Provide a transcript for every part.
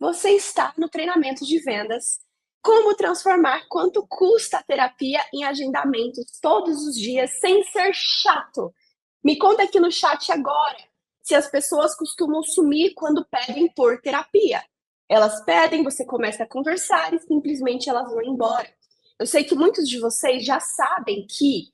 Você está no treinamento de vendas. Como transformar quanto custa a terapia em agendamentos todos os dias sem ser chato? Me conta aqui no chat agora se as pessoas costumam sumir quando pedem por terapia. Elas pedem, você começa a conversar e simplesmente elas vão embora. Eu sei que muitos de vocês já sabem que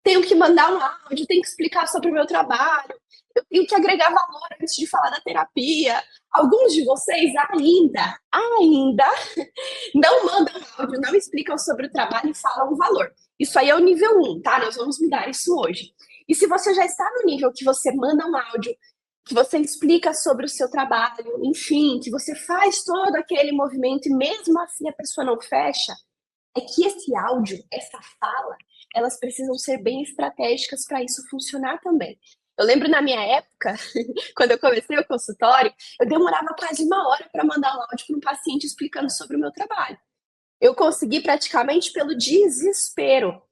tenho que mandar um áudio, tenho que explicar sobre o meu trabalho, eu tenho que agregar valor antes de falar da terapia. Alguns de vocês ainda não mandam áudio, não explicam sobre o trabalho e falam o valor. Isso aí é o nível um, tá? Nós vamos mudar isso hoje. E se você já está no nível que você manda um áudio, que você explica sobre o seu trabalho, enfim, que você faz todo aquele movimento e mesmo assim a pessoa não fecha, é que esse áudio, essa fala, elas precisam ser bem estratégicas para isso funcionar também. Eu lembro na minha época, quando eu comecei o consultório, eu demorava quase uma hora para mandar um áudio para um paciente explicando sobre o meu trabalho. Eu consegui praticamente pelo desespero.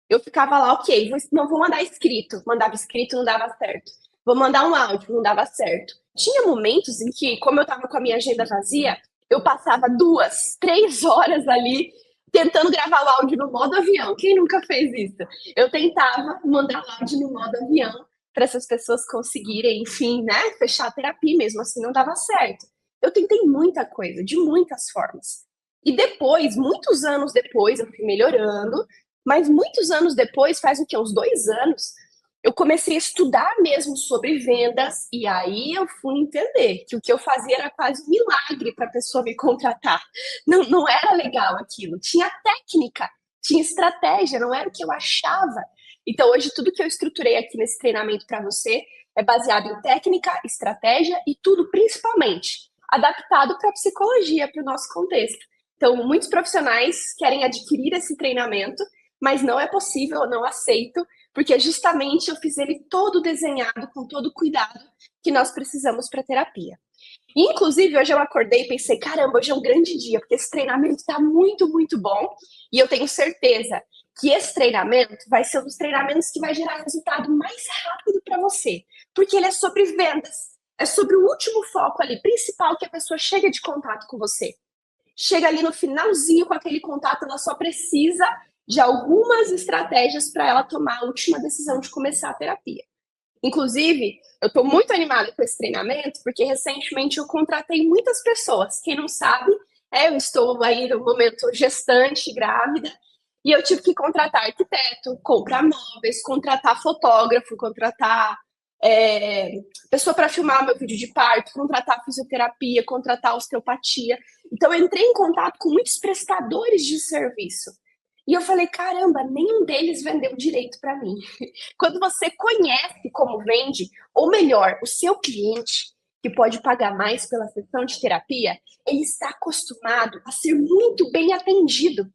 Eu ficava lá, ok, não vou mandar escrito. Mandava escrito, não dava certo. Vou mandar um áudio, não dava certo. Tinha momentos em que, como eu estava com a minha agenda vazia, eu passava 2, 3 horas ali tentando gravar o áudio no modo avião. Quem nunca fez isso? Eu tentava mandar o áudio no modo avião para essas pessoas conseguirem, enfim, né, fechar a terapia, mesmo assim não dava certo. Eu tentei muita coisa, de muitas formas. E depois, muitos anos depois, eu fui melhorando, mas muitos anos depois, faz o quê? Uns 2 anos, eu comecei a estudar mesmo sobre vendas e aí eu fui entender que o que eu fazia era quase um milagre para a pessoa me contratar. Não, não era legal aquilo. Tinha técnica, tinha estratégia, não era o que eu achava. Então hoje tudo que eu estruturei aqui nesse treinamento para você é baseado em técnica, estratégia e tudo principalmente adaptado para a psicologia, para o nosso contexto. Então, muitos profissionais querem adquirir esse treinamento, mas não é possível, eu não aceito, porque justamente eu fiz ele todo desenhado, com todo o cuidado que nós precisamos para terapia. E, inclusive, hoje eu acordei e pensei, caramba, hoje é um grande dia, porque esse treinamento está muito, muito bom, e eu tenho certeza que esse treinamento vai ser um dos treinamentos que vai gerar resultado mais rápido para você, porque ele é sobre vendas, é sobre o último foco ali, principal, que a pessoa chega de contato com você. Chega ali no finalzinho com aquele contato, ela só precisa de algumas estratégias para ela tomar a última decisão de começar a terapia. Inclusive, eu estou muito animada com esse treinamento, porque recentemente eu contratei muitas pessoas. Quem não sabe, eu estou aí no momento gestante, grávida, e eu tive que contratar arquiteto, comprar móveis, contratar fotógrafo, contratar é, pessoa para filmar meu vídeo de parto, contratar fisioterapia, contratar osteopatia. Então, eu entrei em contato com muitos prestadores de serviço. E eu falei, caramba, nenhum deles vendeu direito para mim. Quando você conhece como vende, ou melhor, o seu cliente, que pode pagar mais pela sessão de terapia, ele está acostumado a ser muito bem atendido.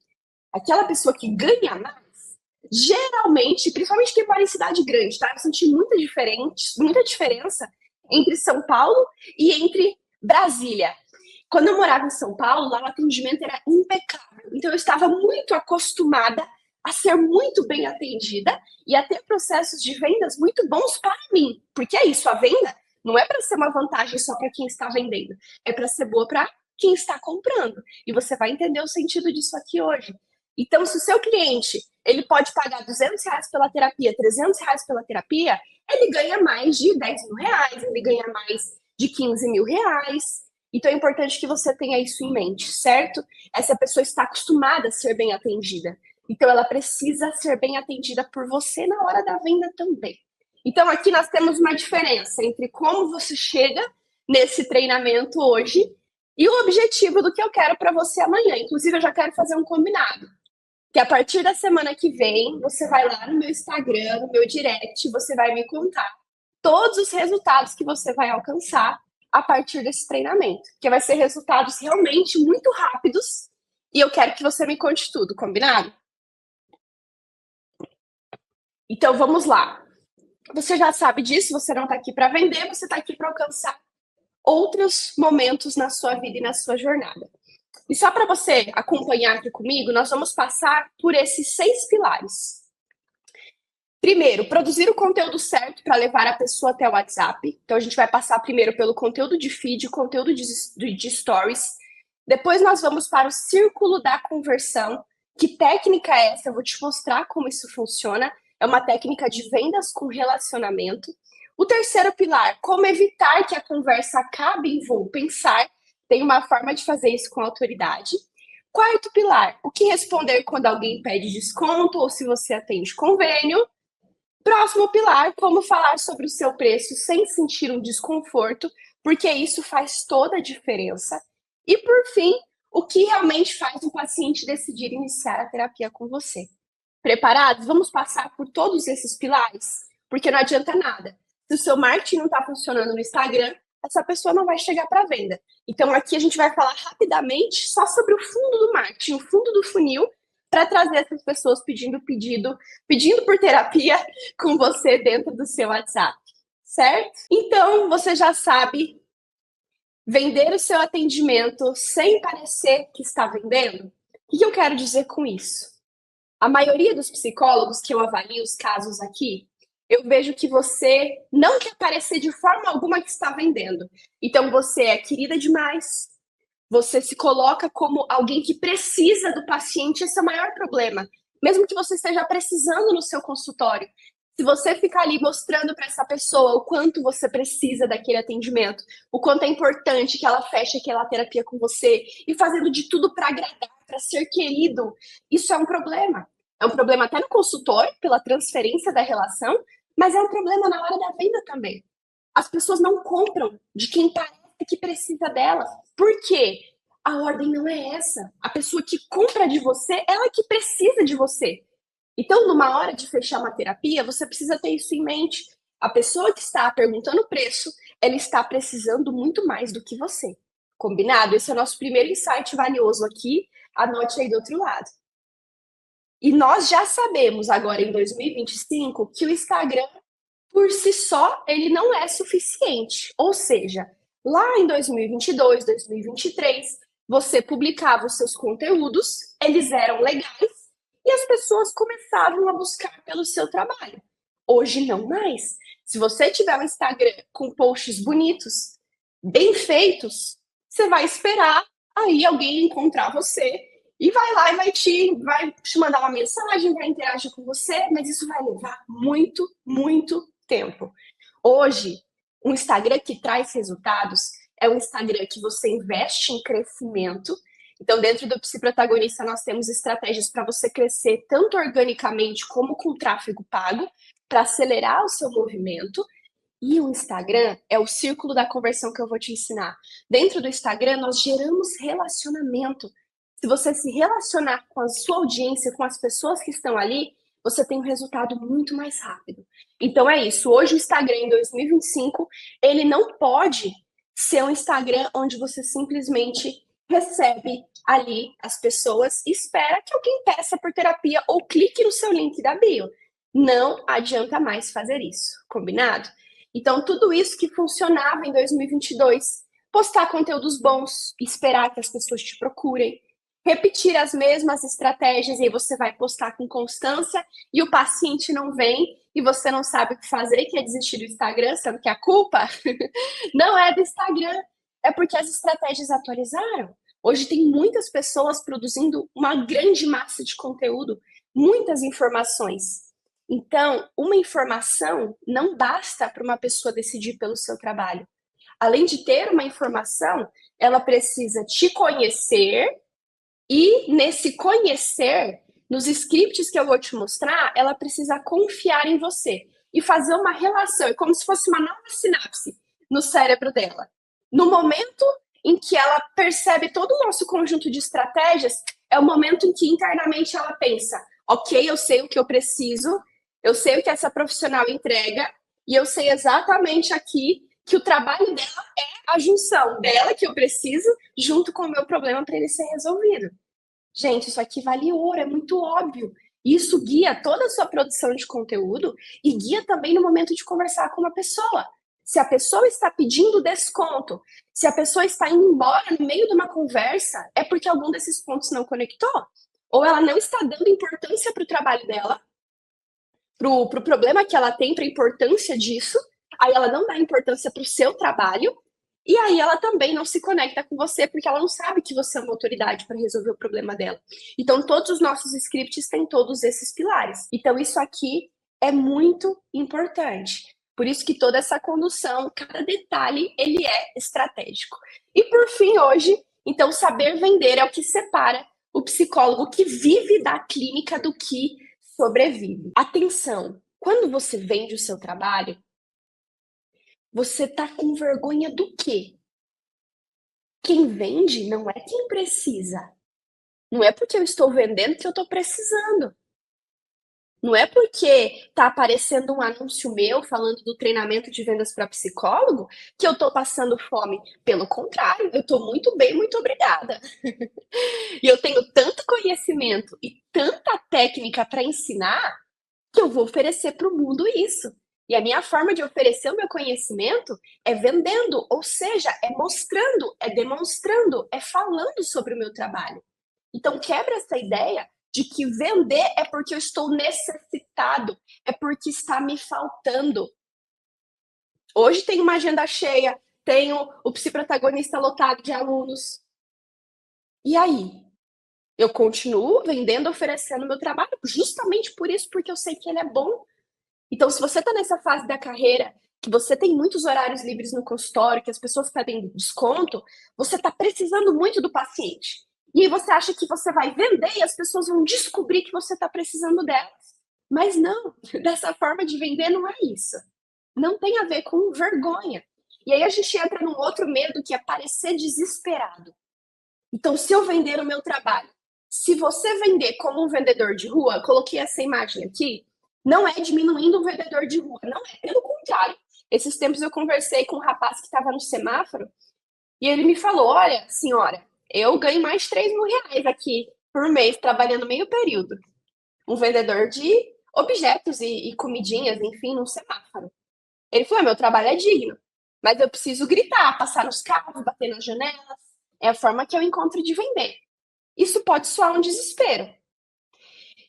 Aquela pessoa que ganha mais, geralmente, principalmente quem mora em cidade grande, tá? Eu senti muita diferença entre São Paulo e entre Brasília. Quando eu morava em São Paulo, lá o atendimento era impecável. Então eu estava muito acostumada a ser muito bem atendida e a ter processos de vendas muito bons para mim. Porque é isso, a venda não é para ser uma vantagem só para quem está vendendo, é para ser boa para quem está comprando. E você vai entender o sentido disso aqui hoje. Então, se o seu cliente ele pode pagar R$ 200 pela terapia, R$ 300 pela terapia, ele ganha mais de R$ 10.000, ele ganha mais de R$ 15.000. Então é importante que você tenha isso em mente, certo? Essa pessoa está acostumada a ser bem atendida. Então ela precisa ser bem atendida por você na hora da venda também. Então aqui nós temos uma diferença entre como você chega nesse treinamento hoje e o objetivo do que eu quero para você amanhã. Inclusive eu já quero fazer um combinado. Que a partir da semana que vem, você vai lá no meu Instagram, no meu direct, você vai me contar todos os resultados que você vai alcançar a partir desse treinamento, que vai ser resultados realmente muito rápidos e eu quero que você me conte tudo, combinado? Então vamos lá. Você já sabe disso, você não está aqui para vender, você está aqui para alcançar outros momentos na sua vida e na sua jornada. E só para você acompanhar aqui comigo, nós vamos passar por esses 6 pilares. Primeiro, produzir o conteúdo certo para levar a pessoa até o WhatsApp. Então, a gente vai passar primeiro pelo conteúdo de feed, conteúdo de stories. Depois, nós vamos para o círculo da conversão. Que técnica é essa? Eu vou te mostrar como isso funciona. É uma técnica de vendas com relacionamento. O terceiro pilar, como evitar que a conversa acabe em vou pensar. Tem uma forma de fazer isso com autoridade. Quarto pilar, o que responder quando alguém pede desconto ou se você atende convênio. Próximo pilar, como falar sobre o seu preço sem sentir um desconforto, porque isso faz toda a diferença. E por fim, o que realmente faz o paciente decidir iniciar a terapia com você. Preparados? Vamos passar por todos esses pilares? Porque não adianta nada. Se o seu marketing não está funcionando no Instagram, essa pessoa não vai chegar para venda. Então, aqui a gente vai falar rapidamente só sobre o fundo do marketing, o fundo do funil, para trazer essas pessoas pedindo por terapia com você dentro do seu WhatsApp, certo? Então, você já sabe vender o seu atendimento sem parecer que está vendendo? O que eu quero dizer com isso? A maioria dos psicólogos que eu avalio os casos aqui, eu vejo que você não quer parecer de forma alguma que está vendendo. Então, você é querida demais, você se coloca como alguém que precisa do paciente, esse é o maior problema. Mesmo que você esteja precisando no seu consultório, se você ficar ali mostrando para essa pessoa o quanto você precisa daquele atendimento, o quanto é importante que ela feche aquela terapia com você e fazendo de tudo para agradar, para ser querido, isso é um problema. É um problema até no consultório, pela transferência da relação, mas é um problema na hora da venda também. As pessoas não compram de quem parece que precisa dela. Por quê? A ordem não é essa. A pessoa que compra de você, ela que precisa de você. Então, numa hora de fechar uma terapia, você precisa ter isso em mente. A pessoa que está perguntando o preço, ela está precisando muito mais do que você. Combinado? Esse é o nosso primeiro insight valioso aqui. Anote aí do outro lado. E nós já sabemos agora em 2025 que o Instagram por si só, ele não é suficiente. Ou seja, lá em 2022, 2023, você publicava os seus conteúdos, eles eram legais e as pessoas começavam a buscar pelo seu trabalho. Hoje não mais. Se você tiver um Instagram com posts bonitos, bem feitos, você vai esperar aí alguém encontrar você e vai lá e vai te mandar uma mensagem, vai interagir com você, mas isso vai levar muito, muito tempo. Hoje, um Instagram que traz resultados é um Instagram que você investe em crescimento. Então, dentro do Psiprotagonista, nós temos estratégias para você crescer tanto organicamente como com tráfego pago, para acelerar o seu movimento. E o Instagram é o círculo da conversão que eu vou te ensinar. Dentro do Instagram, nós geramos relacionamento. Se você se relacionar com a sua audiência, com as pessoas que estão ali, você tem um resultado muito mais rápido. Então é isso. Hoje o Instagram em 2025, ele não pode ser um Instagram onde você simplesmente recebe ali as pessoas e espera que alguém peça por terapia ou clique no seu link da bio. Não adianta mais fazer isso, combinado? Então, tudo isso que funcionava em 2022, postar conteúdos bons, esperar que as pessoas te procurem, repetir as mesmas estratégias e aí você vai postar com constância e o paciente não vem e você não sabe o que fazer, que é desistir do Instagram, sendo que a culpa não é do Instagram, é porque as estratégias atualizaram. Hoje tem muitas pessoas produzindo uma grande massa de conteúdo, muitas informações. Então, uma informação não basta para uma pessoa decidir pelo seu trabalho. Além de ter uma informação, ela precisa te conhecer e, nesse conhecer, nos scripts que eu vou te mostrar, ela precisa confiar em você e fazer uma relação, é como se fosse uma nova sinapse no cérebro dela. No momento em que ela percebe todo o nosso conjunto de estratégias, é o momento em que internamente ela pensa: ok, eu sei o que eu preciso, eu sei o que essa profissional entrega, e eu sei exatamente aqui que o trabalho dela é a junção dela que eu preciso junto com o meu problema para ele ser resolvido. Gente, isso aqui vale ouro, é muito óbvio. Isso guia toda a sua produção de conteúdo e guia também no momento de conversar com uma pessoa. Se a pessoa está pedindo desconto, se a pessoa está indo embora no meio de uma conversa, é porque algum desses pontos não conectou. Ou ela não está dando importância para o trabalho dela, pro problema que ela tem, para a importância disso, aí ela não dá importância para o seu trabalho, e aí ela também não se conecta com você, porque ela não sabe que você é uma autoridade para resolver o problema dela. Então, todos os nossos scripts têm todos esses pilares. Então, isso aqui é muito importante. Por isso que toda essa condução, cada detalhe, ele é estratégico. E por fim, hoje, então, saber vender é o que separa o psicólogo que vive da clínica do que sobrevive. Atenção, quando você vende o seu trabalho, você tá com vergonha do quê? Quem vende não é quem precisa. Não é porque eu estou vendendo que eu estou precisando. Não é porque tá aparecendo um anúncio meu falando do treinamento de vendas para psicólogo que eu estou passando fome. Pelo contrário, eu estou muito bem, muito obrigada. E eu tenho tanto conhecimento e tanta técnica para ensinar que eu vou oferecer para o mundo isso. E a minha forma de oferecer o meu conhecimento é vendendo, ou seja, é mostrando, é demonstrando, é falando sobre o meu trabalho. Então, quebra essa ideia de que vender é porque eu estou necessitado, é porque está me faltando. Hoje tem uma agenda cheia, tenho o psiprotagonista lotado de alunos. E aí? Eu continuo vendendo, oferecendo meu trabalho, justamente por isso, porque eu sei que ele é bom. Então, se você está nessa fase da carreira, que você tem muitos horários livres no consultório, que as pessoas pedem desconto, você está precisando muito do paciente. E aí você acha que você vai vender e as pessoas vão descobrir que você está precisando delas. Mas não, dessa forma de vender não é isso. Não tem a ver com vergonha. E aí a gente entra num outro medo que é parecer desesperado. Então, se eu vender o meu trabalho, se você vender como um vendedor de rua, coloquei essa imagem aqui, não é diminuindo o vendedor de rua, não é, pelo contrário. Esses tempos eu conversei com um rapaz que estava no semáforo e ele me falou: Olha, senhora, eu ganho mais de 3 mil reais aqui por mês trabalhando meio período. Um vendedor de objetos e comidinhas, enfim, no semáforo. Ele falou: Meu trabalho é digno, mas eu preciso gritar, passar nos carros, bater nas janelas. É a forma que eu encontro de vender. Isso pode soar um desespero.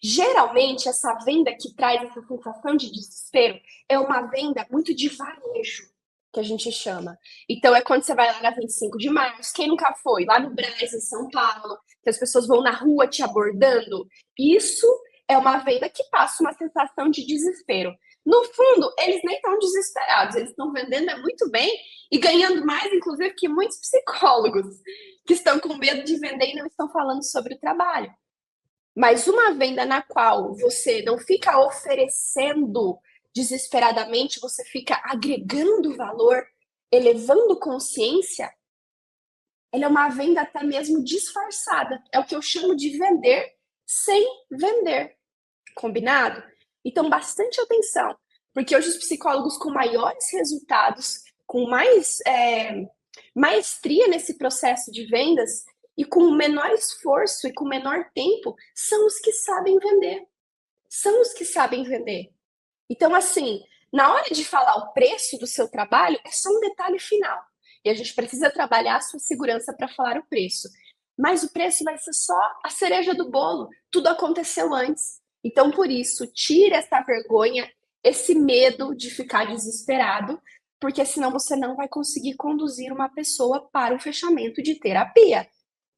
Geralmente, essa venda que traz essa sensação de desespero é uma venda muito de varejo, que a gente chama. Então, é quando você vai lá na 25 de março, quem nunca foi? Lá no Brás, em São Paulo, que as pessoas vão na rua te abordando. Isso é uma venda que passa uma sensação de desespero. No fundo, eles nem estão desesperados, eles estão vendendo muito bem e ganhando mais, inclusive, que muitos psicólogos que estão com medo de vender e não estão falando sobre o trabalho. Mas uma venda na qual você não fica oferecendo desesperadamente, você fica agregando valor, elevando consciência, ela é uma venda até mesmo disfarçada. É o que eu chamo de vender sem vender. Combinado? Então, bastante atenção, porque hoje os psicólogos com maiores resultados, com mais maestria nesse processo de vendas e com menor esforço e com menor tempo, são os que sabem vender. São os que sabem vender. Então, assim, na hora de falar o preço do seu trabalho, é só um detalhe final. E a gente precisa trabalhar a sua segurança para falar o preço. Mas o preço vai ser só a cereja do bolo. Tudo aconteceu antes. Então, por isso, tire essa vergonha, esse medo de ficar desesperado, porque senão você não vai conseguir conduzir uma pessoa para o fechamento de terapia.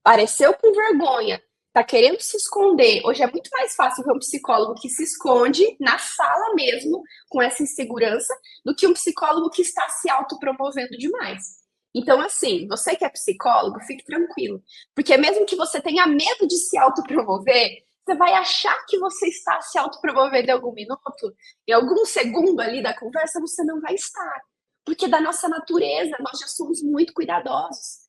Pareceu com vergonha, tá querendo se esconder. Hoje é muito mais fácil ver um psicólogo que se esconde na sala mesmo, com essa insegurança, do que um psicólogo que está se autopromovendo demais. Então, assim, você que é psicólogo, fique tranquilo. Porque mesmo que você tenha medo de se autopromover, você vai achar que você está se autopromovendo em algum minuto, em algum segundo ali da conversa, você não vai estar. Porque da nossa natureza, nós já somos muito cuidadosos.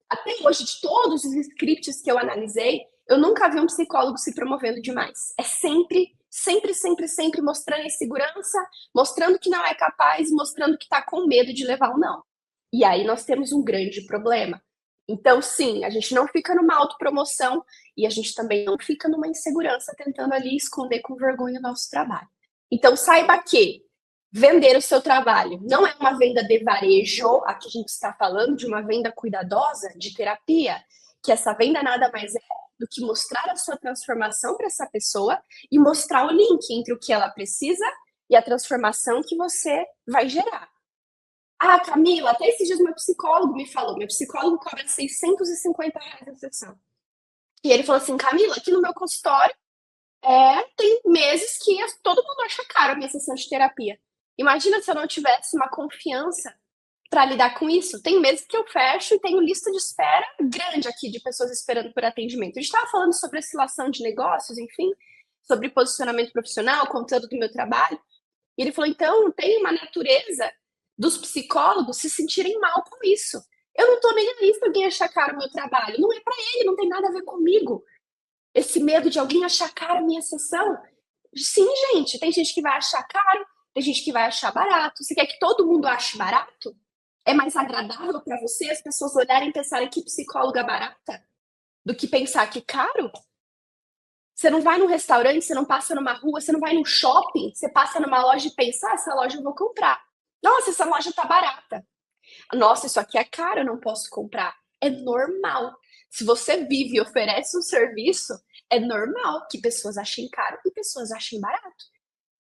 Até hoje, de todos os scripts que eu analisei, eu nunca vi um psicólogo se promovendo demais. É sempre, sempre, sempre, sempre mostrando insegurança, mostrando que não é capaz, mostrando que está com medo de levar um não. E aí nós temos um grande problema. Então, sim, a gente não fica numa autopromoção e a gente também não fica numa insegurança tentando ali esconder com vergonha o nosso trabalho. Então, saiba que vender o seu trabalho não é uma venda de varejo, aqui a gente está falando de uma venda cuidadosa, de terapia, que essa venda nada mais é do que mostrar a sua transformação para essa pessoa e mostrar o link entre o que ela precisa e a transformação que você vai gerar. Ah, Camila, até esses dias meu psicólogo me falou, meu psicólogo cobra R$ 650 a sessão. E ele falou assim, Camila, aqui no meu consultório, tem meses que todo mundo acha caro a minha sessão de terapia. Imagina se eu não tivesse uma confiança para lidar com isso. Tem meses que eu fecho e tenho lista de espera grande aqui de pessoas esperando por atendimento. A gente estava falando sobre oscilação de negócios, enfim, sobre posicionamento profissional, conteúdo do meu trabalho. E ele falou, então, tem uma natureza dos psicólogos se sentirem mal com isso. Eu não tô nem aí se alguém achar caro o meu trabalho. Não é para ele, não tem nada a ver comigo. Esse medo de alguém achar caro a minha sessão. Sim, gente, tem gente que vai achar caro, tem gente que vai achar barato. Você quer que todo mundo ache barato? É mais agradável para você as pessoas olharem e pensarem que psicóloga barata do que pensar que caro? Você não vai num restaurante, você não passa numa rua, você não vai num shopping, você passa numa loja e pensa, essa loja eu vou comprar. Nossa, essa loja tá barata. Nossa, isso aqui é caro, eu não posso comprar. É normal. Se você vive e oferece um serviço, é normal que pessoas achem caro e pessoas achem barato.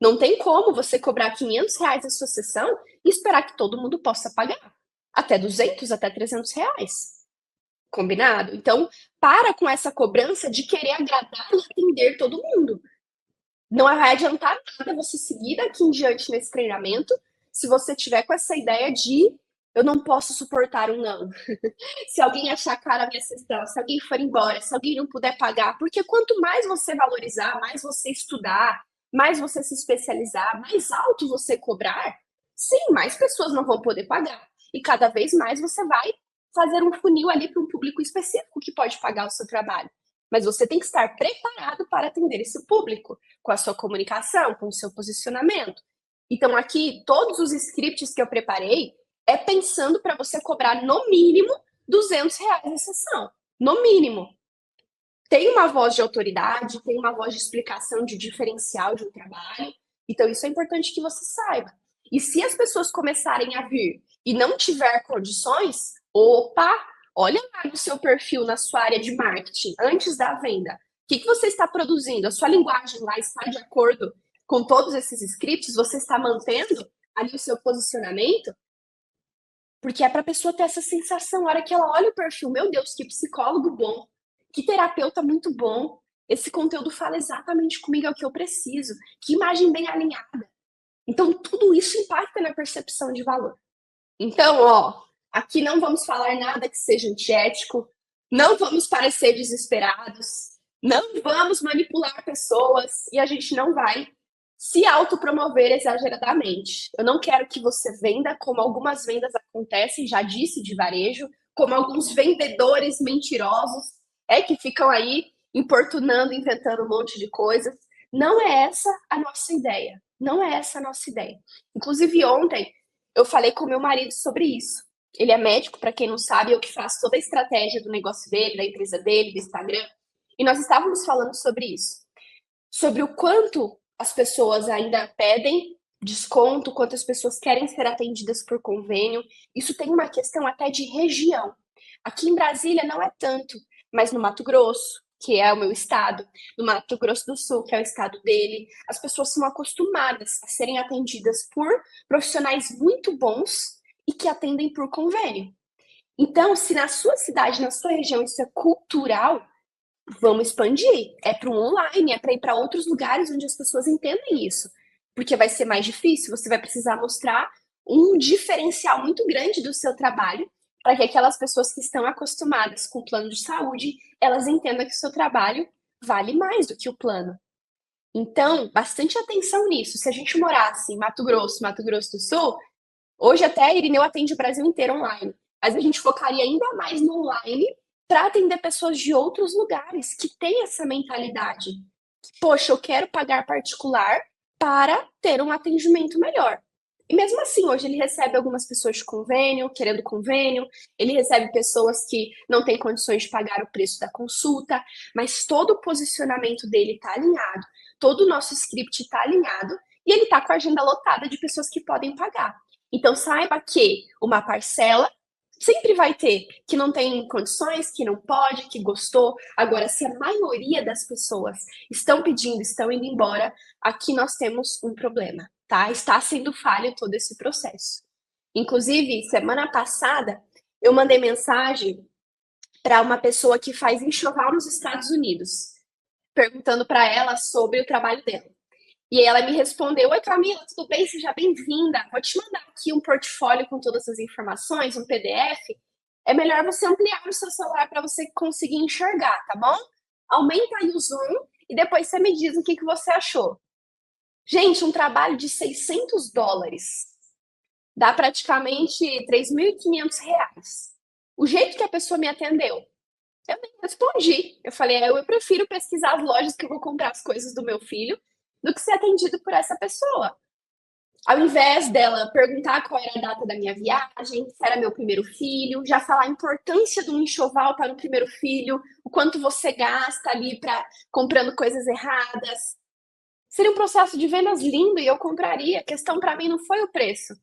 Não tem como você cobrar R$ 500 a sua sessão e esperar que todo mundo possa pagar. Até 200, até R$ 300. Combinado? Então, para com essa cobrança de querer agradar e atender todo mundo. Não vai adiantar nada você seguir daqui em diante nesse treinamento se você tiver com essa ideia de eu não posso suportar um não. Se alguém achar cara a minha sessão, se alguém for embora, se alguém não puder pagar, porque quanto mais você valorizar, mais você estudar, mais você se especializar, mais alto você cobrar, sim, mais pessoas não vão poder pagar. E cada vez mais você vai fazer um funil ali para um público específico que pode pagar o seu trabalho. Mas você tem que estar preparado para atender esse público, com a sua comunicação, com o seu posicionamento. Então, aqui, todos os scripts que eu preparei é pensando para você cobrar no mínimo R$ 200 a sessão. No mínimo. Tem uma voz de autoridade, tem uma voz de explicação de diferencial de um trabalho. Então, isso é importante que você saiba. E se as pessoas começarem a vir e não tiver condições, opa, olha lá no seu perfil, na sua área de marketing, antes da venda. O que você está produzindo? A sua linguagem lá está de acordo com todos esses scripts? Você está mantendo ali o seu posicionamento? Porque é para a pessoa ter essa sensação, a hora que ela olha o perfil, meu Deus, que psicólogo bom, que terapeuta muito bom, esse conteúdo fala exatamente comigo, é o que eu preciso, que imagem bem alinhada. Então, tudo isso impacta na percepção de valor. Então, ó, aqui não vamos falar nada que seja antiético, não vamos parecer desesperados, não vamos manipular pessoas e a gente não vai se autopromover exageradamente. Eu não quero que você venda como algumas vendas acontecem, já disse, de varejo, como alguns vendedores mentirosos, que ficam aí importunando, inventando um monte de coisas. Não é essa a nossa ideia. Não é essa a nossa ideia. Inclusive, ontem eu falei com meu marido sobre isso. Ele é médico, para quem não sabe, eu que faço toda a estratégia do negócio dele, da empresa dele, do Instagram. E nós estávamos falando sobre isso. Sobre o quanto as pessoas ainda pedem desconto, quanto as pessoas querem ser atendidas por convênio. Isso tem uma questão até de região. Aqui em Brasília não é tanto, mas no Mato Grosso, que é o meu estado, no Mato Grosso do Sul, que é o estado dele, as pessoas são acostumadas a serem atendidas por profissionais muito bons e que atendem por convênio. Então, se na sua cidade, na sua região, isso é cultural, vamos expandir. É para o online, é para ir para outros lugares onde as pessoas entendem isso. Porque vai ser mais difícil, você vai precisar mostrar um diferencial muito grande do seu trabalho para que aquelas pessoas que estão acostumadas com o plano de saúde, elas entendam que o seu trabalho vale mais do que o plano. Então, bastante atenção nisso. Se a gente morasse em Mato Grosso, Mato Grosso do Sul, hoje até a Irineu atende o Brasil inteiro online. Mas a gente focaria ainda mais no online para atender pessoas de outros lugares que têm essa mentalidade. Poxa, eu quero pagar particular para ter um atendimento melhor. E mesmo assim, hoje ele recebe algumas pessoas de convênio, querendo convênio, ele recebe pessoas que não têm condições de pagar o preço da consulta, mas todo o posicionamento dele está alinhado, todo o nosso script está alinhado e ele está com a agenda lotada de pessoas que podem pagar. Então saiba que uma parcela Sempre vai ter que não tem condições, que não pode, que gostou. Agora, se a maioria das pessoas estão pedindo, estão indo embora, aqui nós temos um problema, tá? Está sendo falho todo esse processo. Inclusive, semana passada, eu mandei mensagem para uma pessoa que faz enxoval nos Estados Unidos, perguntando para ela sobre o trabalho dela. E aí ela me respondeu: Oi, Camila, tudo bem? Seja bem-vinda. Vou te mandar aqui um portfólio com todas as informações, um PDF. É melhor você ampliar o seu celular para você conseguir enxergar, tá bom? Aumenta aí o zoom e depois você me diz o que você achou. Gente, um trabalho de US$ 600 dá praticamente R$ 3.500. O jeito que a pessoa me atendeu, eu nem respondi. Eu falei: eu prefiro pesquisar as lojas que eu vou comprar as coisas do meu filho do que ser atendido por essa pessoa. Ao invés dela perguntar qual era a data da minha viagem, se era meu primeiro filho, já falar a importância do enxoval para o primeiro filho, o quanto você gasta ali para comprando coisas erradas. Seria um processo de vendas lindo e eu compraria. A questão para mim não foi o preço,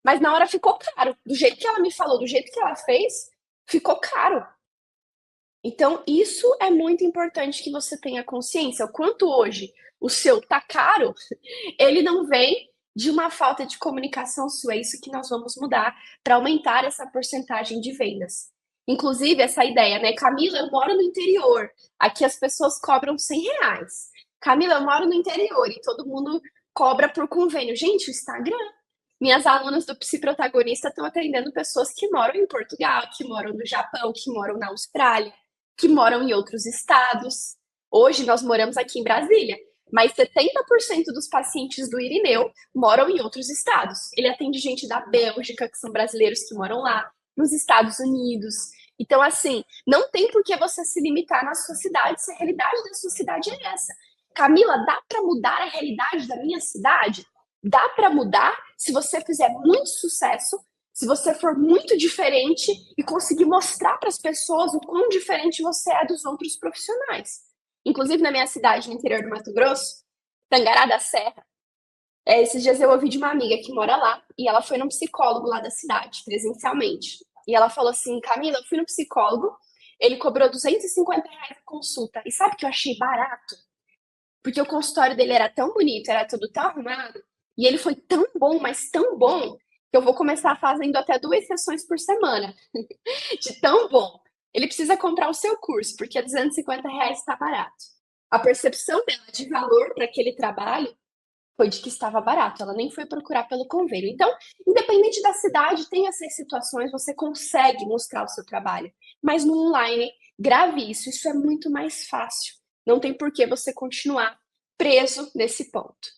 mas na hora ficou caro. Do jeito que ela me falou, do jeito que ela fez, ficou caro. Então, isso é muito importante que você tenha consciência. O quanto hoje o seu tá caro, ele não vem de uma falta de comunicação sua. É isso que nós vamos mudar para aumentar essa porcentagem de vendas. Inclusive, essa ideia, né? Camila, eu moro no interior. Aqui as pessoas cobram R$ 100. Camila, eu moro no interior e todo mundo cobra por convênio. Gente, o Instagram. Minhas alunas do Psi Protagonista estão atendendo pessoas que moram em Portugal, que moram no Japão, que moram na Austrália, que moram em outros estados. Hoje nós moramos aqui em Brasília, mas 70% dos pacientes do Irineu moram em outros estados. Ele atende gente da Bélgica, que são brasileiros que moram lá, nos Estados Unidos. Então, assim, não tem por que você se limitar na sua cidade se a realidade da sua cidade é essa. Camila, dá para mudar a realidade da minha cidade? Dá para mudar se você fizer muito sucesso, se você for muito diferente e conseguir mostrar para as pessoas o quão diferente você é dos outros profissionais. Inclusive, na minha cidade, no interior do Mato Grosso, Tangará da Serra, esses dias eu ouvi de uma amiga que mora lá e ela foi num psicólogo lá da cidade, presencialmente. E ela falou assim: Camila, eu fui no psicólogo, ele cobrou R$ 250 a consulta. E sabe o que eu achei barato? Porque o consultório dele era tão bonito, era tudo tão arrumado, e ele foi tão bom, mas tão bom, que eu vou começar fazendo até 2 sessões por semana. De tão bom. Ele precisa comprar o seu curso, porque R$ 250 está barato. A percepção dela de valor para aquele trabalho foi de que estava barato, ela nem foi procurar pelo convênio. Então, independente da cidade, tem essas situações, você consegue mostrar o seu trabalho. Mas no online, grave isso é muito mais fácil. Não tem por que você continuar preso nesse ponto.